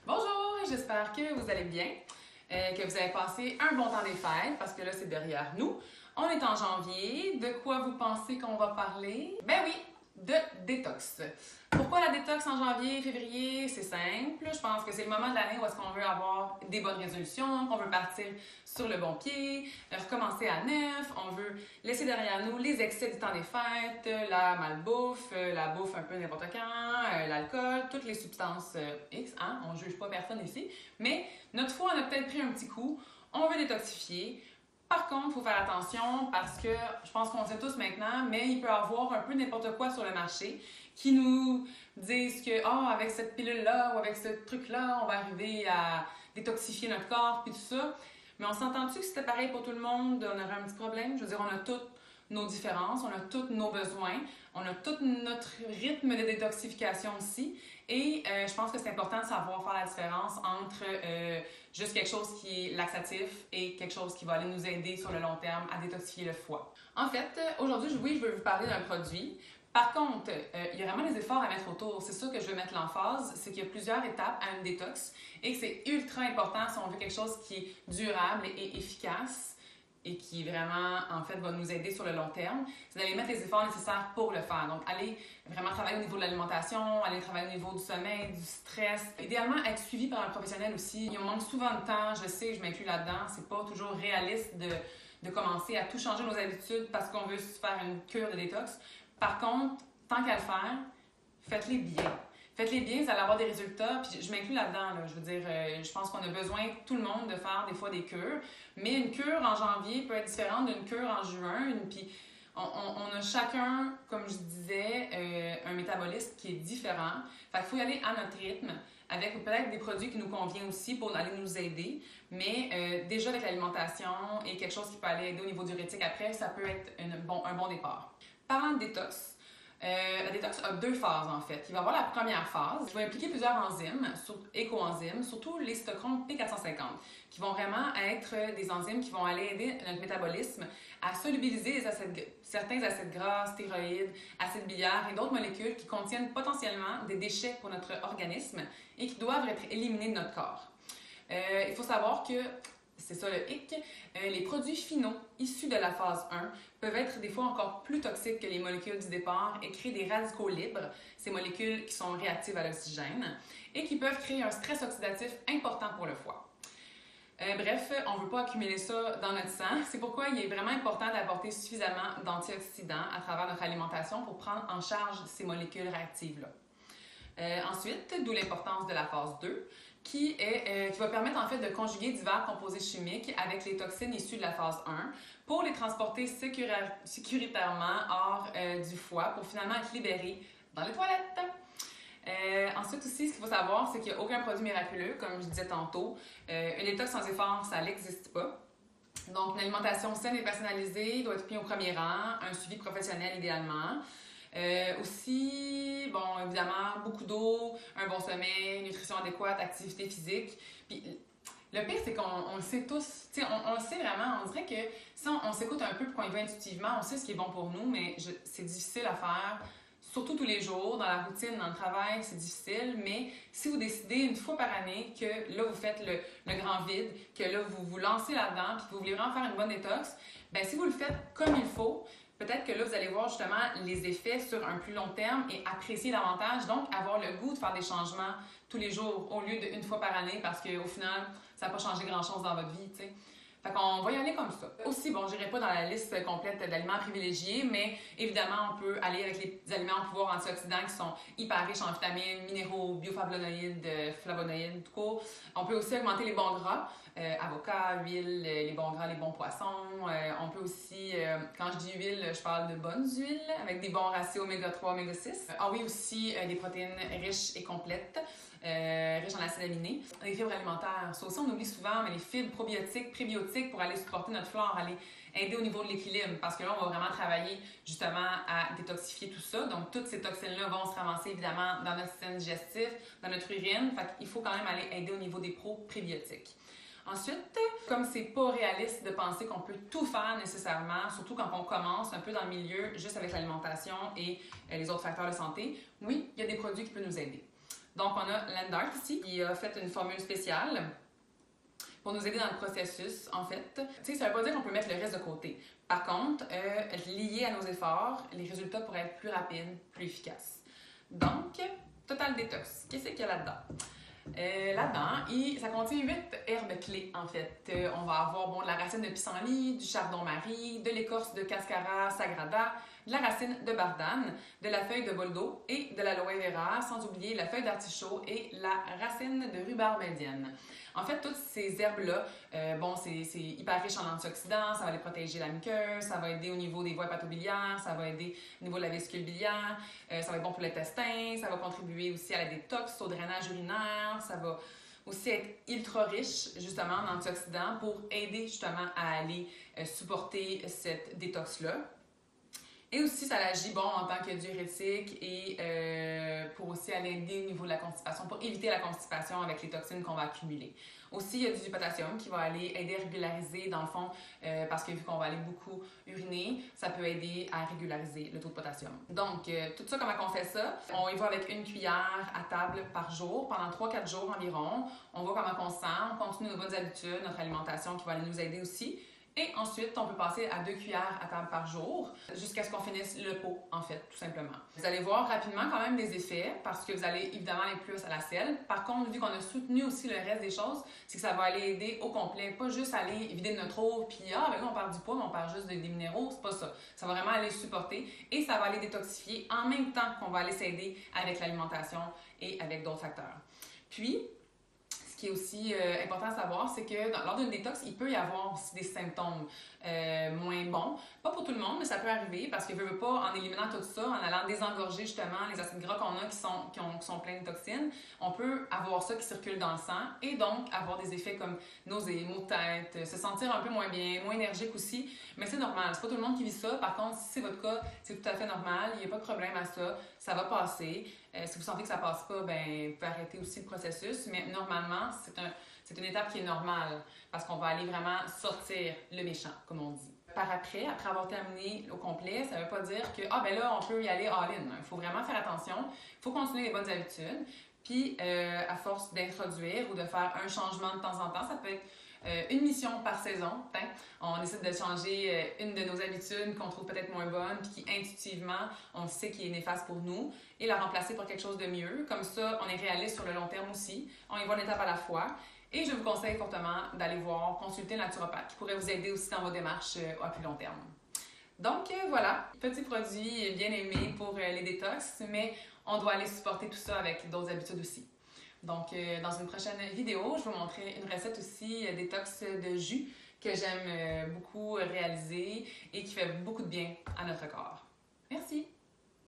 Bonjour, j'espère que vous allez bien, que vous avez passé un bon temps des fêtes, parce que là, c'est derrière nous. On est en janvier. De quoi vous pensez qu'on va parler? Ben oui, de détox. Pourquoi la détox en janvier, février? C'est simple. Je pense que c'est le moment de l'année où est-ce qu'on veut avoir des bonnes résolutions, qu'on veut partir sur le bon pied, recommencer à neuf, on veut laisser derrière nous les excès du temps des fêtes, la malbouffe, la bouffe un peu n'importe quand, l'alcool, toutes les substances X, hein? On ne juge pas personne ici, mais notre foie en a peut-être pris un petit coup, on veut détoxifier. Par contre, il faut faire attention parce que je pense qu'on le sait tous maintenant, mais il peut y avoir un peu n'importe quoi sur le marché qui nous disent que avec cette pilule-là ou avec ce truc-là, on va arriver à détoxifier notre corps puis tout ça. Mais on s'entend-tu que si c'était pareil pour tout le monde, on aurait un petit problème? Je veux dire, on a toutes nos différences, on a tous nos besoins, on a tout notre rythme de détoxification aussi. Et je pense que c'est important de savoir faire la différence entre juste quelque chose qui est laxatif et quelque chose qui va aller nous aider sur le long terme à détoxifier le foie. En fait, aujourd'hui, oui, je veux vous parler d'un produit. Par contre, il y a vraiment des efforts à mettre autour. C'est ça que je veux mettre l'emphase, c'est qu'il y a plusieurs étapes à une détox et que c'est ultra important si on veut quelque chose qui est durable et efficace et qui vraiment, en fait, va nous aider sur le long terme, c'est d'aller mettre les efforts nécessaires pour le faire. Donc, aller vraiment travailler au niveau de l'alimentation, aller travailler au niveau du sommeil, du stress. Idéalement, être suivi par un professionnel aussi. Il manque souvent de temps, je sais, je m'inclus là-dedans. C'est pas toujours réaliste de commencer à tout changer nos habitudes parce qu'on veut se faire une cure de détox. Par contre, tant qu'à le faire, faites-les bien. Faites-les bien, vous allez avoir des résultats. Puis je m'inclus là-dedans. Là. Je veux dire, je pense qu'on a besoin, tout le monde, de faire des fois des cures. Mais une cure en janvier peut être différente d'une cure en juin. Puis on a chacun, comme je disais, un métabolisme qui est différent. Fait qu'il faut y aller à notre rythme, avec peut-être des produits qui nous conviennent aussi pour aller nous aider. Mais déjà avec l'alimentation et quelque chose qui peut aller aider au niveau diurétique après, ça peut être un bon départ. Parlant de détox, la détox a deux phases en fait. Il va y avoir la première phase qui va impliquer plusieurs enzymes, écoenzymes, surtout les cytochromes P450, qui vont vraiment être des enzymes qui vont aller aider notre métabolisme à solubiliser certains acides gras, stéroïdes, acides biliaires et d'autres molécules qui contiennent potentiellement des déchets pour notre organisme et qui doivent être éliminés de notre corps. Il faut savoir que c'est ça le hic. Les produits finaux issus de la phase 1 peuvent être des fois encore plus toxiques que les molécules du départ et créer des radicaux libres, ces molécules qui sont réactives à l'oxygène, et qui peuvent créer un stress oxydatif important pour le foie. Bref, on ne veut pas accumuler ça dans notre sang. C'est pourquoi il est vraiment important d'apporter suffisamment d'antioxydants à travers notre alimentation pour prendre en charge ces molécules réactives-là. Ensuite, d'où l'importance de la phase 2, qui va permettre en fait de conjuguer divers composés chimiques avec les toxines issues de la phase 1 pour les transporter sécuritairement hors du foie pour finalement être libérés dans les toilettes. Ensuite aussi, ce qu'il faut savoir, c'est qu'il n'y a aucun produit miraculeux, comme je disais tantôt. Une détox sans effort, ça n'existe pas. Donc, une alimentation saine et personnalisée doit être mise au premier rang, un suivi professionnel idéalement. Aussi, bon, évidemment, beaucoup d'eau, un bon sommeil, nutrition adéquate, activité physique. Puis le pire, c'est qu'on le sait tous. On le sait vraiment. On dirait que si on s'écoute un peu pour qu'on y va intuitivement, on sait ce qui est bon pour nous, mais c'est difficile à faire. Surtout tous les jours, dans la routine, dans le travail, c'est difficile. Mais si vous décidez une fois par année que là, vous faites le grand vide, que là, vous vous lancez là-dedans, puis que vous voulez vraiment faire une bonne détox, bien, si vous le faites comme il faut, peut-être que là, vous allez voir justement les effets sur un plus long terme et apprécier davantage, donc avoir le goût de faire des changements tous les jours au lieu d'une fois par année parce qu'au final, ça n'a pas changé grand-chose dans votre vie, tu sais. Fait qu'on va y aller comme ça. Aussi, bon, je n'irai pas dans la liste complète d'aliments privilégiés, mais évidemment, on peut aller avec les aliments au pouvoir antioxydant qui sont hyper riches en vitamines, minéraux, bioflavonoïdes, flavonoïdes, tout court. On peut aussi augmenter les bons gras, avocat, huile, les bons gras, les bons poissons. On peut aussi, quand je dis huile, je parle de bonnes huiles avec des bons ratios oméga 3, oméga 6. Ah oui, aussi des protéines riches et complètes. Riches en acides aminés. Les fibres alimentaires, ça aussi on oublie souvent, mais les fibres probiotiques, prébiotiques pour aller supporter notre flore, aller aider au niveau de l'équilibre, parce que là on va vraiment travailler justement à détoxifier tout ça. Donc toutes ces toxines-là vont se ramasser évidemment dans notre système digestif, dans notre urine, fait qu'il faut quand même aller aider au niveau des prébiotiques. Ensuite, comme c'est pas réaliste de penser qu'on peut tout faire nécessairement, surtout quand on commence un peu dans le milieu juste avec l'alimentation et les autres facteurs de santé, oui, il y a des produits qui peuvent nous aider. Donc, on a Landart ici qui a fait une formule spéciale pour nous aider dans le processus, en fait. Tu sais, ça ne veut pas dire qu'on peut mettre le reste de côté. Par contre, lié à nos efforts, les résultats pourraient être plus rapides, plus efficaces. Donc, Total Detox, qu'est-ce qu'il y a là-dedans? Là-dedans, ça contient 8 herbes clés, en fait. On va avoir de la racine de pissenlit, du chardon-marie, de l'écorce de cascara sagrada, de la racine de bardane, de la feuille de boldo et de l'aloe vera, sans oublier la feuille d'artichaut et la racine de rhubarbe indienne. En fait, toutes ces herbes-là, c'est hyper riche en antioxydants, ça va les protéger la muqueuse, ça va aider au niveau des voies hépatobiliaires, ça va aider au niveau de la vésicule biliaire, ça va être bon pour l'intestin, ça va contribuer aussi à la détox, au drainage urinaire, ça va aussi être ultra riche justement en antioxydants pour aider justement à aller supporter cette détox-là. Et aussi, ça agit en tant que diurétique et pour aussi aller aider au niveau de la constipation, pour éviter la constipation avec les toxines qu'on va accumuler. Aussi, il y a du potassium qui va aller aider à régulariser, dans le fond, parce que vu qu'on va aller beaucoup uriner, ça peut aider à régulariser le taux de potassium. Donc, tout ça, comment on fait ça? On y va avec une cuillère à table par jour, pendant 3-4 jours environ. On voit comment on se sent, on continue nos bonnes habitudes, notre alimentation qui va aller nous aider aussi. Et ensuite, on peut passer à 2 cuillères à table par jour jusqu'à ce qu'on finisse le pot, en fait, tout simplement. Vous allez voir rapidement quand même des effets parce que vous allez évidemment aller plus à la selle. Par contre, vu qu'on a soutenu aussi le reste des choses, c'est que ça va aller aider au complet, pas juste aller vider notre eau puis là, on perd du poids, mais on perd juste des minéraux, c'est pas ça. Ça va vraiment aller supporter et ça va aller détoxifier en même temps qu'on va aller s'aider avec l'alimentation et avec d'autres facteurs. Puis, ce qui est aussi important à savoir, c'est que lors d'une détox, il peut y avoir aussi des symptômes moins bons. Pas pour tout le monde, mais ça peut arriver parce que veut pas, en éliminant tout ça, en allant désengorger justement les acides gras qu'on a qui sont pleins de toxines, on peut avoir ça qui circule dans le sang et donc avoir des effets comme nausées, maux de tête, se sentir un peu moins bien, moins énergique aussi. Mais c'est normal, c'est pas tout le monde qui vit ça. Par contre, si c'est votre cas, c'est tout à fait normal, il n'y a pas de problème à ça va passer. Si vous sentez que ça passe pas, vous pouvez arrêter aussi le processus, mais normalement, c'est une étape qui est normale parce qu'on va aller vraiment sortir le méchant, comme on dit. Après avoir terminé au complet, ça ne veut pas dire que là, on peut y aller all-in. Il faut vraiment faire attention, il faut continuer les bonnes habitudes. Puis, à force d'introduire ou de faire un changement de temps en temps, ça peut être une mission par saison. On décide de changer une de nos habitudes qu'on trouve peut-être moins bonne, puis qui intuitivement, on sait qui est néfaste pour nous, et la remplacer par quelque chose de mieux. Comme ça, on est réaliste sur le long terme aussi. On y va une étape à la fois. Et je vous conseille fortement d'aller consulter un naturopathe qui pourrait vous aider aussi dans vos démarches à plus long terme. Donc voilà, petit produit bien aimé pour les détox, mais on doit aller supporter tout ça avec d'autres habitudes aussi. Donc, dans une prochaine vidéo, je vais vous montrer une recette aussi détox de jus que j'aime beaucoup réaliser et qui fait beaucoup de bien à notre corps. Merci!